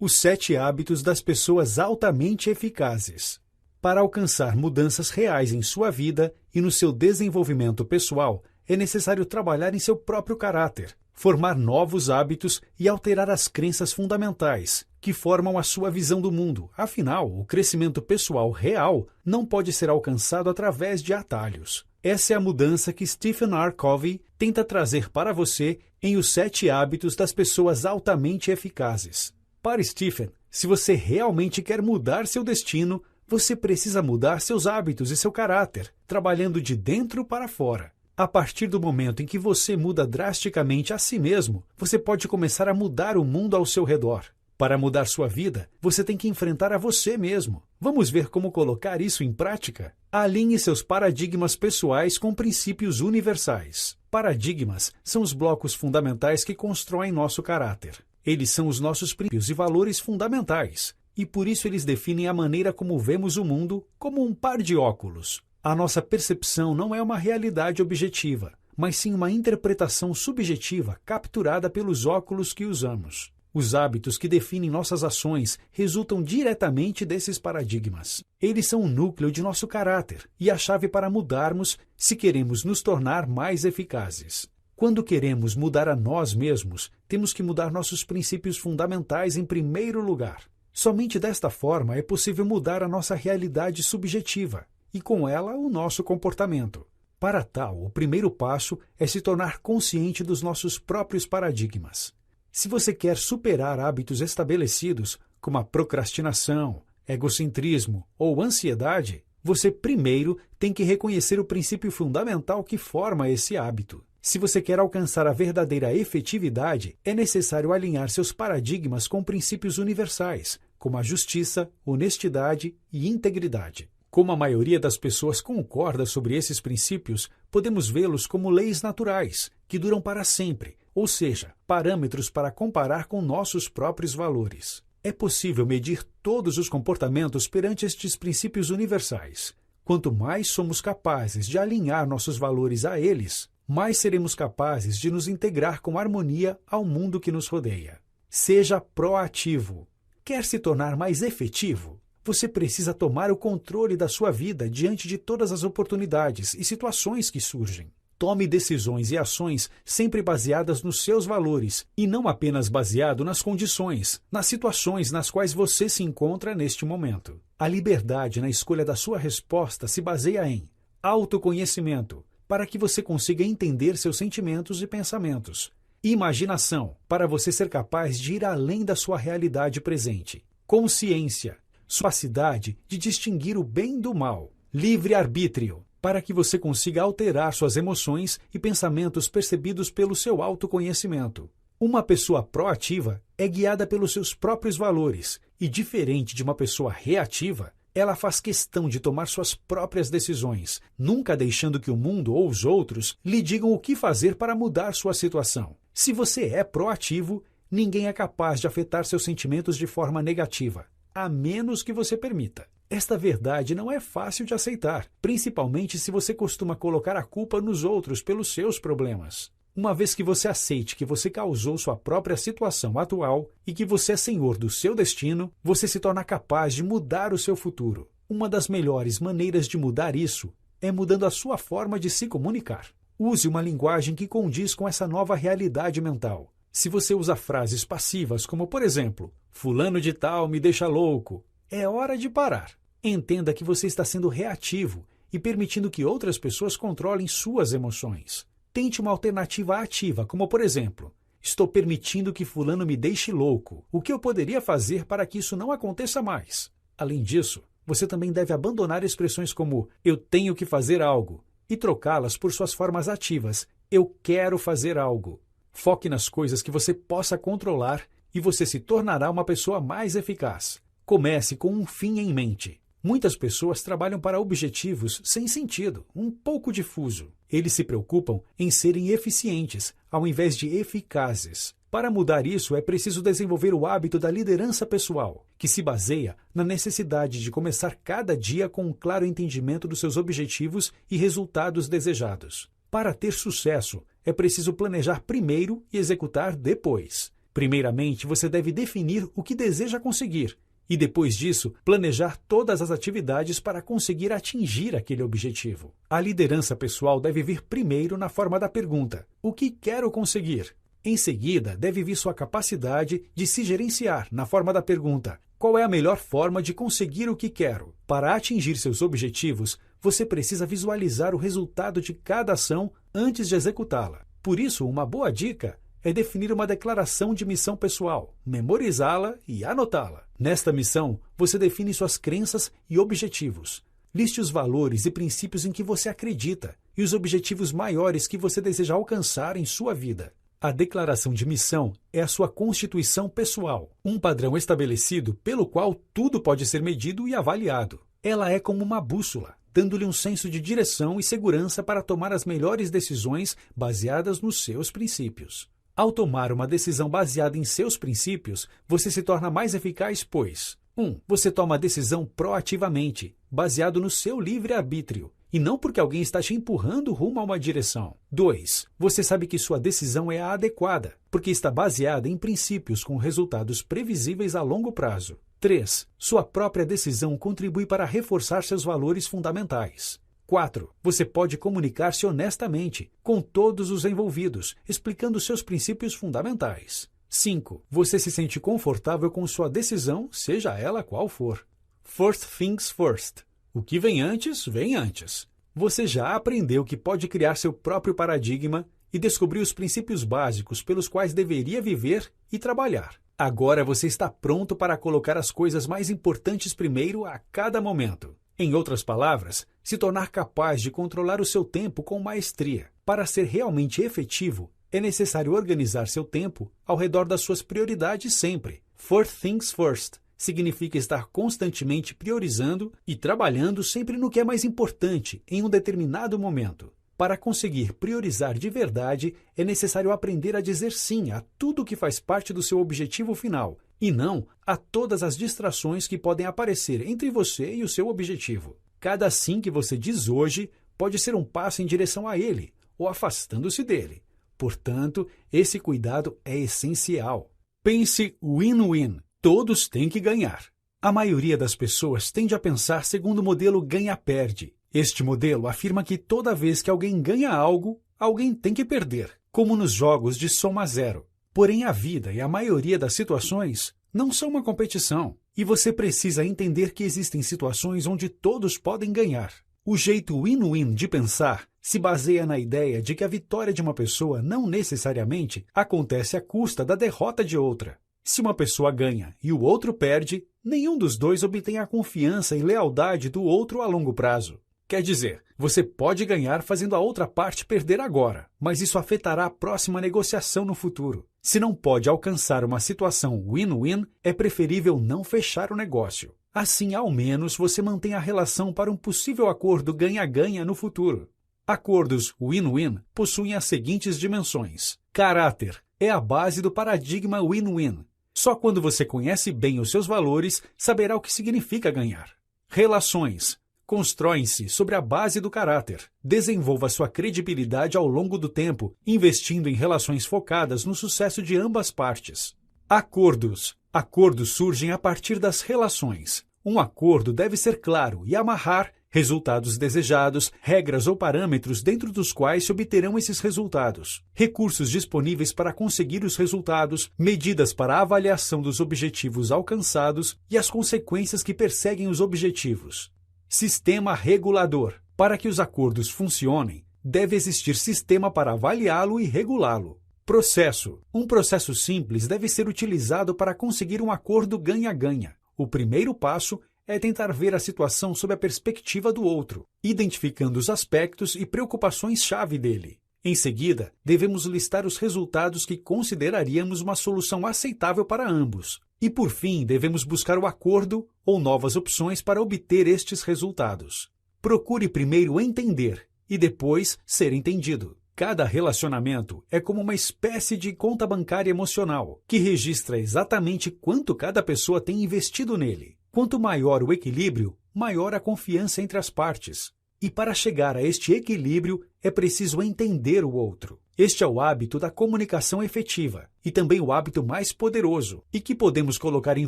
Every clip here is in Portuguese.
Os 7 hábitos das pessoas altamente eficazes. Para alcançar mudanças reais em sua vida e no seu desenvolvimento pessoal, é necessário trabalhar em seu próprio caráter, formar novos hábitos e alterar as crenças fundamentais, que formam a sua visão do mundo. Afinal, o crescimento pessoal real não pode ser alcançado através de atalhos. Essa é a mudança que Stephen R. Covey tenta trazer para você em Os 7 Hábitos das Pessoas Altamente Eficazes. Para Stephen, se você realmente quer mudar seu destino, você precisa mudar seus hábitos e seu caráter, trabalhando de dentro para fora. A partir do momento em que você muda drasticamente a si mesmo, você pode começar a mudar o mundo ao seu redor. Para mudar sua vida, você tem que enfrentar a você mesmo. Vamos ver como colocar isso em prática? Alinhe seus paradigmas pessoais com princípios universais. Paradigmas são os blocos fundamentais que constroem nosso caráter. Eles são os nossos princípios e valores fundamentais, e por isso eles definem a maneira como vemos o mundo como um par de óculos. A nossa percepção não é uma realidade objetiva, mas sim uma interpretação subjetiva capturada pelos óculos que usamos. Os hábitos que definem nossas ações resultam diretamente desses paradigmas. Eles são o núcleo de nosso caráter e a chave para mudarmos se queremos nos tornar mais eficazes. Quando queremos mudar a nós mesmos, temos que mudar nossos princípios fundamentais em primeiro lugar. Somente desta forma é possível mudar a nossa realidade subjetiva e, com ela, o nosso comportamento. Para tal, o primeiro passo é se tornar consciente dos nossos próprios paradigmas. Se você quer superar hábitos estabelecidos, como a procrastinação, egocentrismo ou ansiedade, você primeiro tem que reconhecer o princípio fundamental que forma esse hábito. Se você quer alcançar a verdadeira efetividade, é necessário alinhar seus paradigmas com princípios universais, como a justiça, honestidade e integridade. Como a maioria das pessoas concorda sobre esses princípios, podemos vê-los como leis naturais, que duram para sempre, ou seja, parâmetros para comparar com nossos próprios valores. É possível medir todos os comportamentos perante estes princípios universais. Quanto mais somos capazes de alinhar nossos valores a eles, mais seremos capazes de nos integrar com harmonia ao mundo que nos rodeia. Seja proativo. Quer se tornar mais efetivo? Você precisa tomar o controle da sua vida diante de todas as oportunidades e situações que surgem. Tome decisões e ações sempre baseadas nos seus valores e não apenas baseado nas condições, nas situações nas quais você se encontra neste momento. A liberdade na escolha da sua resposta se baseia em autoconhecimento, para que você consiga entender seus sentimentos e pensamentos. Imaginação, para você ser capaz de ir além da sua realidade presente. Consciência, sua capacidade de distinguir o bem do mal. Livre-arbítrio, para que você consiga alterar suas emoções e pensamentos percebidos pelo seu autoconhecimento. Uma pessoa proativa é guiada pelos seus próprios valores e, diferente de uma pessoa reativa, ela faz questão de tomar suas próprias decisões, nunca deixando que o mundo ou os outros lhe digam o que fazer para mudar sua situação. Se você é proativo, ninguém é capaz de afetar seus sentimentos de forma negativa, a menos que você permita. Esta verdade não é fácil de aceitar, principalmente se você costuma colocar a culpa nos outros pelos seus problemas. Uma vez que você aceite que você causou sua própria situação atual e que você é senhor do seu destino, você se torna capaz de mudar o seu futuro. Uma das melhores maneiras de mudar isso é mudando a sua forma de se comunicar. Use uma linguagem que condiz com essa nova realidade mental. Se você usa frases passivas como, por exemplo, fulano de tal me deixa louco, é hora de parar. Entenda que você está sendo reativo e permitindo que outras pessoas controlem suas emoções. Tente uma alternativa ativa, como por exemplo, estou permitindo que fulano me deixe louco. O que eu poderia fazer para que isso não aconteça mais? Além disso, você também deve abandonar expressões como eu tenho que fazer algo e trocá-las por suas formas ativas. Eu quero fazer algo. Foque nas coisas que você possa controlar e você se tornará uma pessoa mais eficaz. Comece com um fim em mente. Muitas pessoas trabalham para objetivos sem sentido, um pouco difuso. Eles se preocupam em serem eficientes, ao invés de eficazes. Para mudar isso, é preciso desenvolver o hábito da liderança pessoal, que se baseia na necessidade de começar cada dia com um claro entendimento dos seus objetivos e resultados desejados. Para ter sucesso, é preciso planejar primeiro e executar depois. Primeiramente, você deve definir o que deseja conseguir e, depois disso, planejar todas as atividades para conseguir atingir aquele objetivo. A liderança pessoal deve vir primeiro na forma da pergunta: o que quero conseguir? Em seguida, deve vir sua capacidade de se gerenciar na forma da pergunta: qual é a melhor forma de conseguir o que quero? Para atingir seus objetivos, você precisa visualizar o resultado de cada ação antes de executá-la. Por isso, uma boa dica é definir uma declaração de missão pessoal, memorizá-la e anotá-la. Nesta missão, você define suas crenças e objetivos. Liste os valores e princípios em que você acredita e os objetivos maiores que você deseja alcançar em sua vida. A declaração de missão é a sua constituição pessoal, um padrão estabelecido pelo qual tudo pode ser medido e avaliado. Ela é como uma bússola, dando-lhe um senso de direção e segurança para tomar as melhores decisões baseadas nos seus princípios. Ao tomar uma decisão baseada em seus princípios, você se torna mais eficaz, pois 1. Você toma a decisão proativamente, baseado no seu livre-arbítrio, e não porque alguém está te empurrando rumo a uma direção. 2. Você sabe que sua decisão é a adequada, porque está baseada em princípios com resultados previsíveis a longo prazo. 3. Sua própria decisão contribui para reforçar seus valores fundamentais. 4. Você pode comunicar-se honestamente com todos os envolvidos, explicando seus princípios fundamentais. 5. Você se sente confortável com sua decisão, seja ela qual for. First things first. O que vem antes, vem antes. Você já aprendeu que pode criar seu próprio paradigma e descobriu os princípios básicos pelos quais deveria viver e trabalhar. Agora você está pronto para colocar as coisas mais importantes primeiro a cada momento. Em outras palavras, se tornar capaz de controlar o seu tempo com maestria. Para ser realmente efetivo, é necessário organizar seu tempo ao redor das suas prioridades sempre. First things first significa estar constantemente priorizando e trabalhando sempre no que é mais importante em um determinado momento. Para conseguir priorizar de verdade, é necessário aprender a dizer sim a tudo que faz parte do seu objetivo final, e não a todas as distrações que podem aparecer entre você e o seu objetivo. Cada sim que você diz hoje pode ser um passo em direção a ele, ou afastando-se dele. Portanto, esse cuidado é essencial. Pense win-win. Todos têm que ganhar. A maioria das pessoas tende a pensar segundo o modelo ganha-perde. Este modelo afirma que toda vez que alguém ganha algo, alguém tem que perder, como nos jogos de soma zero. Porém, a vida e a maioria das situações não são uma competição, e você precisa entender que existem situações onde todos podem ganhar. O jeito win-win de pensar se baseia na ideia de que a vitória de uma pessoa não necessariamente acontece à custa da derrota de outra. Se uma pessoa ganha e o outro perde, nenhum dos dois obtém a confiança e lealdade do outro a longo prazo. Quer dizer, você pode ganhar fazendo a outra parte perder agora, mas isso afetará a próxima negociação no futuro. Se não pode alcançar uma situação win-win, é preferível não fechar o negócio. Assim, ao menos, você mantém a relação para um possível acordo ganha-ganha no futuro. Acordos win-win possuem as seguintes dimensões. Caráter é a base do paradigma win-win. Só quando você conhece bem os seus valores, saberá o que significa ganhar. Relações constroem-se sobre a base do caráter. Desenvolva sua credibilidade ao longo do tempo, investindo em relações focadas no sucesso de ambas partes. Acordos. Acordos surgem a partir das relações. Um acordo deve ser claro e amarrar resultados desejados, regras ou parâmetros dentro dos quais se obterão esses resultados, recursos disponíveis para conseguir os resultados, medidas para a avaliação dos objetivos alcançados e as consequências que perseguem os objetivos. Sistema regulador. Para que os acordos funcionem, deve existir sistema para avaliá-lo e regulá-lo. Processo. Um processo simples deve ser utilizado para conseguir um acordo ganha-ganha. O primeiro passo é tentar ver a situação sob a perspectiva do outro, identificando os aspectos e preocupações-chave dele. Em seguida, devemos listar os resultados que consideraríamos uma solução aceitável para ambos. E, por fim, devemos buscar o acordo ou novas opções para obter estes resultados. Procure primeiro entender e depois ser entendido. Cada relacionamento é como uma espécie de conta bancária emocional, que registra exatamente quanto cada pessoa tem investido nele. Quanto maior o equilíbrio, maior a confiança entre as partes. E para chegar a este equilíbrio, é preciso entender o outro. Este é o hábito da comunicação efetiva e também o hábito mais poderoso e que podemos colocar em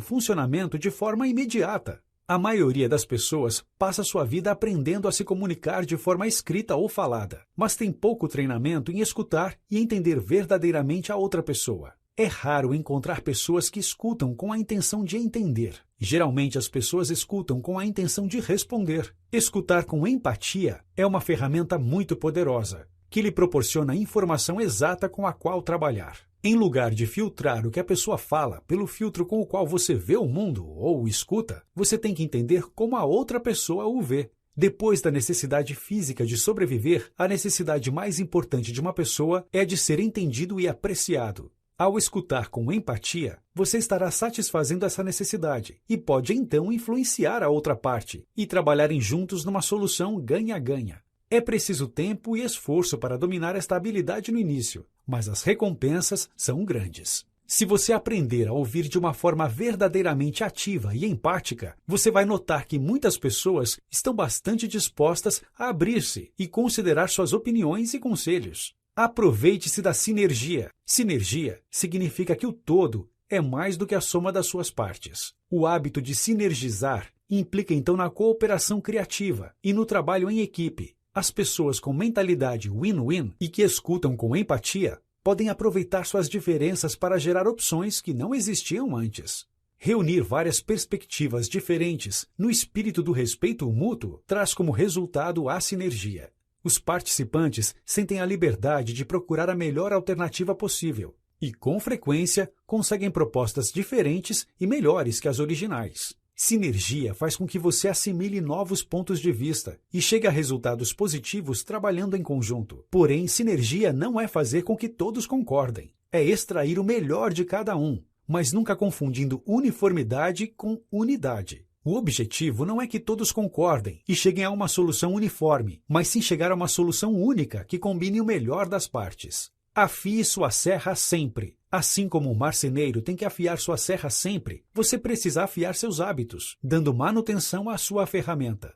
funcionamento de forma imediata. A maioria das pessoas passa sua vida aprendendo a se comunicar de forma escrita ou falada, mas tem pouco treinamento em escutar e entender verdadeiramente a outra pessoa. É raro encontrar pessoas que escutam com a intenção de entender. Geralmente as pessoas escutam com a intenção de responder. Escutar com empatia é uma ferramenta muito poderosa, que lhe proporciona a informação exata com a qual trabalhar. Em lugar de filtrar o que a pessoa fala pelo filtro com o qual você vê o mundo ou o escuta, você tem que entender como a outra pessoa o vê. Depois da necessidade física de sobreviver, a necessidade mais importante de uma pessoa é de ser entendido e apreciado. Ao escutar com empatia, você estará satisfazendo essa necessidade e pode então influenciar a outra parte e trabalharem juntos numa solução ganha-ganha. É preciso tempo e esforço para dominar esta habilidade no início, mas as recompensas são grandes. Se você aprender a ouvir de uma forma verdadeiramente ativa e empática, você vai notar que muitas pessoas estão bastante dispostas a abrir-se e considerar suas opiniões e conselhos. Aproveite-se da sinergia. Sinergia significa que o todo é mais do que a soma das suas partes. O hábito de sinergizar implica então na cooperação criativa e no trabalho em equipe. As pessoas com mentalidade win-win e que escutam com empatia podem aproveitar suas diferenças para gerar opções que não existiam antes. Reunir várias perspectivas diferentes no espírito do respeito mútuo traz como resultado a sinergia. Os participantes sentem a liberdade de procurar a melhor alternativa possível e, com frequência, conseguem propostas diferentes e melhores que as originais. Sinergia faz com que você assimile novos pontos de vista e chegue a resultados positivos trabalhando em conjunto. Porém, sinergia não é fazer com que todos concordem. É extrair o melhor de cada um, mas nunca confundindo uniformidade com unidade. O objetivo não é que todos concordem e cheguem a uma solução uniforme, mas sim chegar a uma solução única que combine o melhor das partes. Afie sua serra sempre. Assim como o marceneiro tem que afiar sua serra sempre, você precisa afiar seus hábitos, dando manutenção à sua ferramenta.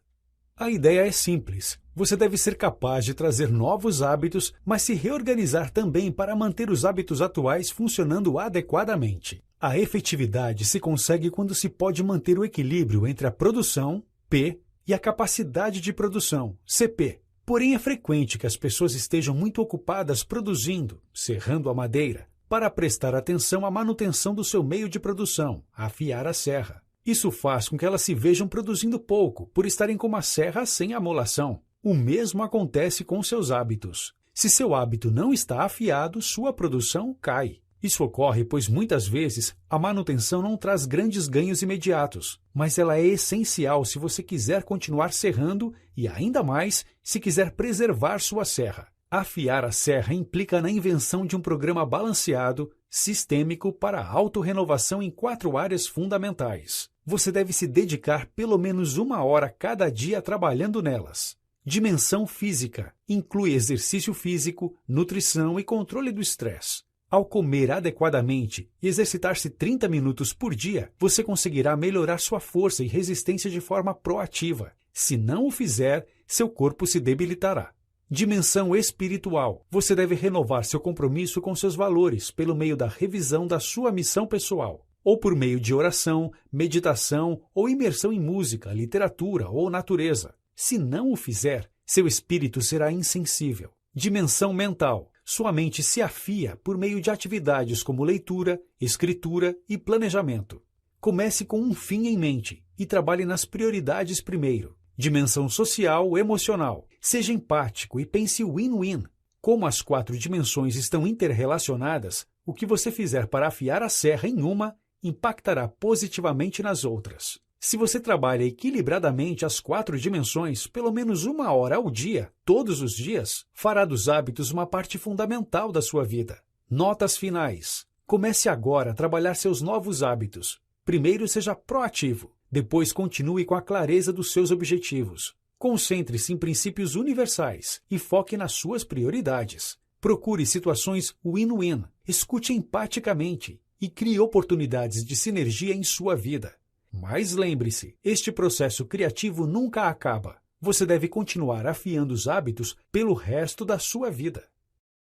A ideia é simples. Você deve ser capaz de trazer novos hábitos, mas se reorganizar também para manter os hábitos atuais funcionando adequadamente. A efetividade se consegue quando se pode manter o equilíbrio entre a produção, P, e a capacidade de produção, CP. Porém, é frequente que as pessoas estejam muito ocupadas produzindo, serrando a madeira, para prestar atenção à manutenção do seu meio de produção, afiar a serra. Isso faz com que elas se vejam produzindo pouco, por estarem com uma serra sem amolação. O mesmo acontece com seus hábitos. Se seu hábito não está afiado, sua produção cai. Isso ocorre pois muitas vezes a manutenção não traz grandes ganhos imediatos, mas ela é essencial se você quiser continuar serrando e ainda mais se quiser preservar sua serra. Afiar a serra implica na invenção de um programa balanceado, sistêmico para a autorrenovação em 4 áreas fundamentais. Você deve se dedicar pelo menos 1 hora cada dia trabalhando nelas. Dimensão física inclui exercício físico, nutrição e controle do estresse. Ao comer adequadamente e exercitar-se 30 minutos por dia, você conseguirá melhorar sua força e resistência de forma proativa. Se não o fizer, seu corpo se debilitará. Dimensão espiritual. Você deve renovar seu compromisso com seus valores pelo meio da revisão da sua missão pessoal, ou por meio de oração, meditação ou imersão em música, literatura ou natureza. Se não o fizer, seu espírito será insensível. Dimensão mental. Sua mente se afia por meio de atividades como leitura, escritura e planejamento. Comece com um fim em mente e trabalhe nas prioridades primeiro. Dimensão social, emocional. Seja empático e pense win-win. Como as 4 dimensões estão interrelacionadas, o que você fizer para afiar a serra em uma, impactará positivamente nas outras. Se você trabalha equilibradamente as 4 dimensões, pelo menos 1 hora ao dia, todos os dias, fará dos hábitos uma parte fundamental da sua vida. Notas finais. Comece agora a trabalhar seus novos hábitos. Primeiro seja proativo, depois continue com a clareza dos seus objetivos. Concentre-se em princípios universais e foque nas suas prioridades. Procure situações win-win, escute empaticamente e crie oportunidades de sinergia em sua vida. Mas lembre-se, este processo criativo nunca acaba. você deve continuar afiando os hábitos pelo resto da sua vida.